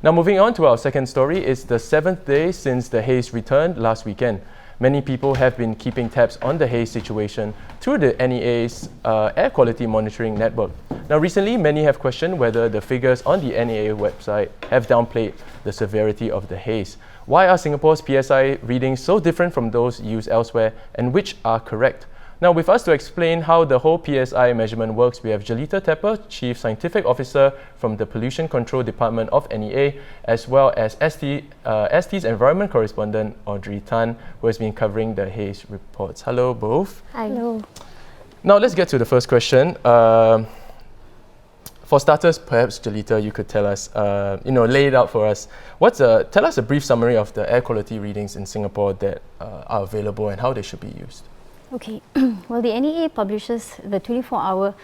Now moving on to our second story, it's the 7th day since the haze returned last weekend. Many people have been keeping tabs on the haze situation through the NEA's air quality monitoring network. Now recently, many have questioned whether the figures on the NEA website have downplayed the severity of the haze. Why are Singapore's PSI readings so different from those used elsewhere, and which are correct? Now with us to explain how the whole PSI measurement works, we have Jelita Teper, Chief Scientific Officer from the Pollution Control Department of NEA, as well as ST's Environment Correspondent, Audrey, who has been covering the haze reports. Hello both. Hi. Hello. Now let's get to the first question. For starters, perhaps Jelita, you could tell us, lay it out for us. Tell us a brief summary of the air quality readings in Singapore that are available and how they should be used. Okay, well, the NEA publishes the 24-hour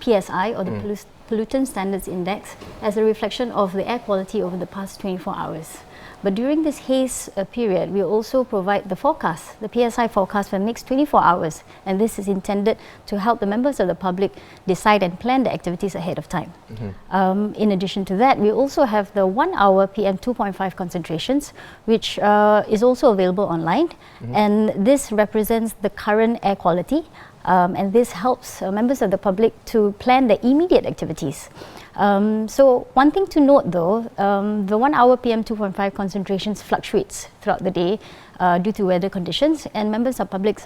PSI, or the Pollutant Standards Index, as a reflection of the air quality over the past 24 hours. But during this haze period, we also provide the forecast, the PSI forecast for the next 24 hours. And this is intended to help the members of the public decide and plan the activities ahead of time. In addition to that, we also have the 1-hour PM 2.5 concentrations, which is also available online. And this represents the current air quality. And this helps members of the public to plan their immediate activities. So one thing to note though, the 1-hour PM 2.5 concentrations fluctuates throughout the day due to weather conditions, and members of public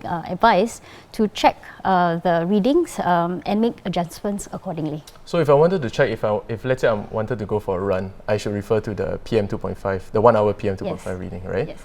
advised to check the readings and make adjustments accordingly. So if I wanted to check, if let's say I wanted to go for a run, I should refer to the PM 2.5, the 1-hour PM 2.5 reading, right? Yes.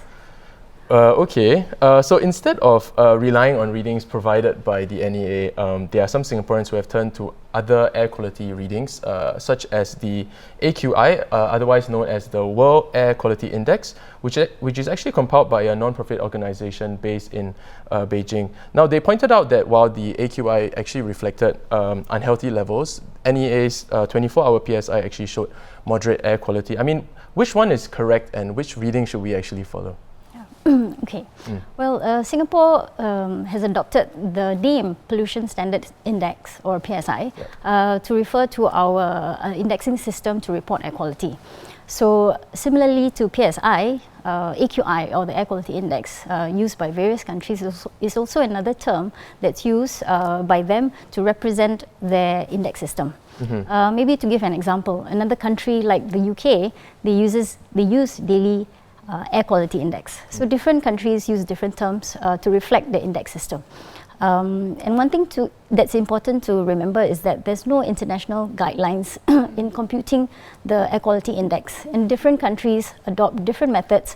Okay, so instead of relying on readings provided by the NEA, there are some Singaporeans who have turned to other air quality readings, such as the AQI, otherwise known as the World Air Quality Index, which is actually compiled by a non-profit organization based in Beijing. Now, they pointed out that while the AQI actually reflected unhealthy levels, NEA's 24-hour PSI actually showed moderate air quality. I mean, which one is correct and which reading should we actually follow? Okay. Well, Singapore has adopted the name Pollution Standard Index, or PSI, to refer to our indexing system to report air quality. So similarly to PSI, AQI, or the Air Quality Index, used by various countries, is also another term that's used by them to represent their index system. Maybe to give an example, another country like the UK, they use daily air quality index. So different countries use different terms to reflect the index system. And one thing that's important to remember is that there's no international guidelines in computing the air quality index, and different countries adopt different methods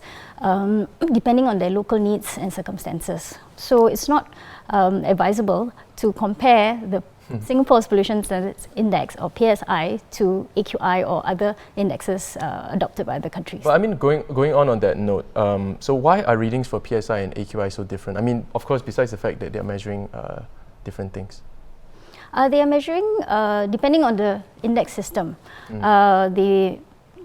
depending on their local needs and circumstances. So it's not advisable to compare the Singapore's Pollution Standards Index, or PSI, to AQI or other indexes adopted by other countries. Well, I mean, going on that note, so why are readings for PSI and AQI so different? I mean, of course, besides the fact that they're measuring different things. They are measuring, depending on the index system, they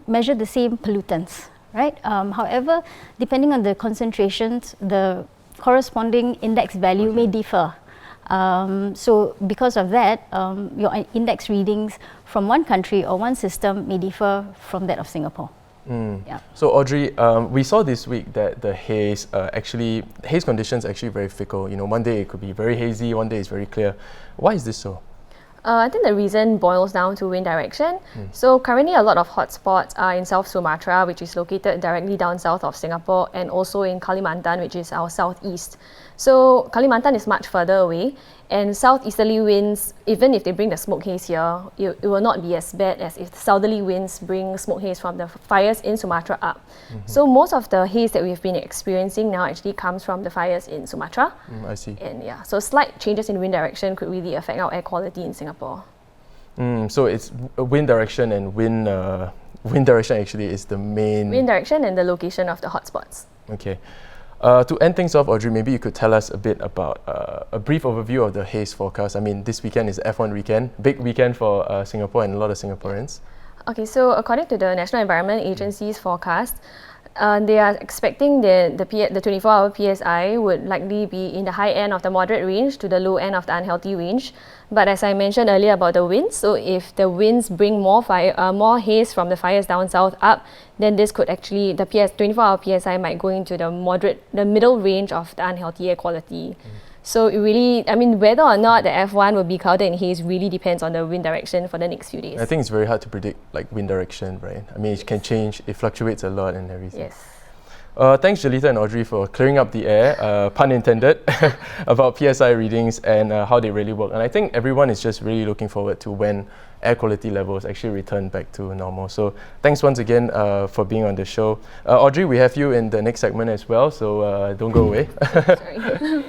measure the same pollutants, right? However, depending on the concentrations, the corresponding index value may differ. So because of that, your index readings from one country or one system may differ from that of Singapore. Yeah. So Audrey, we saw this week that the haze conditions are actually very fickle. You know, one day it could be very hazy, one day it's very clear. Why is this so? I think the reason boils down to wind direction. So currently a lot of hotspots are in South Sumatra, which is located directly down south of Singapore, and also in Kalimantan, which is our southeast. So Kalimantan is much further away, and southeasterly winds, even if they bring the smoke haze here, it will not be as bad as if southerly winds bring smoke haze from the fires in Sumatra up. So most of the haze that we've been experiencing now actually comes from the fires in Sumatra. I see. And yeah, so slight changes in wind direction could really affect our air quality in Singapore. So it's wind direction, and wind direction actually is the main... Wind direction and the location of the hotspots. Okay. To end things off, Audrey, maybe you could tell us a bit about a brief overview of the haze forecast. I mean, this weekend is F1 weekend, big weekend for Singapore and a lot of Singaporeans. Okay, so according to the National Environment Agency's forecast, They are expecting the 24-hour PSI would likely be in the high end of the moderate range to the low end of the unhealthy range. But as I mentioned earlier about the winds, so if the winds bring more more haze from the fires down south up, then this could actually, the 24-hour PSI might go into the middle range of the unhealthy air quality. So it really, I mean, whether or not the F1 will be clouded in haze really depends on the wind direction for the next few days. I think it's very hard to predict like wind direction, right? I mean, it can change, it fluctuates a lot and everything. Yes. Thanks Jelita and Audrey for clearing up the air, pun intended, about PSI readings and how they really work. And I think everyone is just really looking forward to when air quality levels actually return back to normal. So thanks once again for being on the show. Audrey, we have you in the next segment as well, so don't go away. Sorry.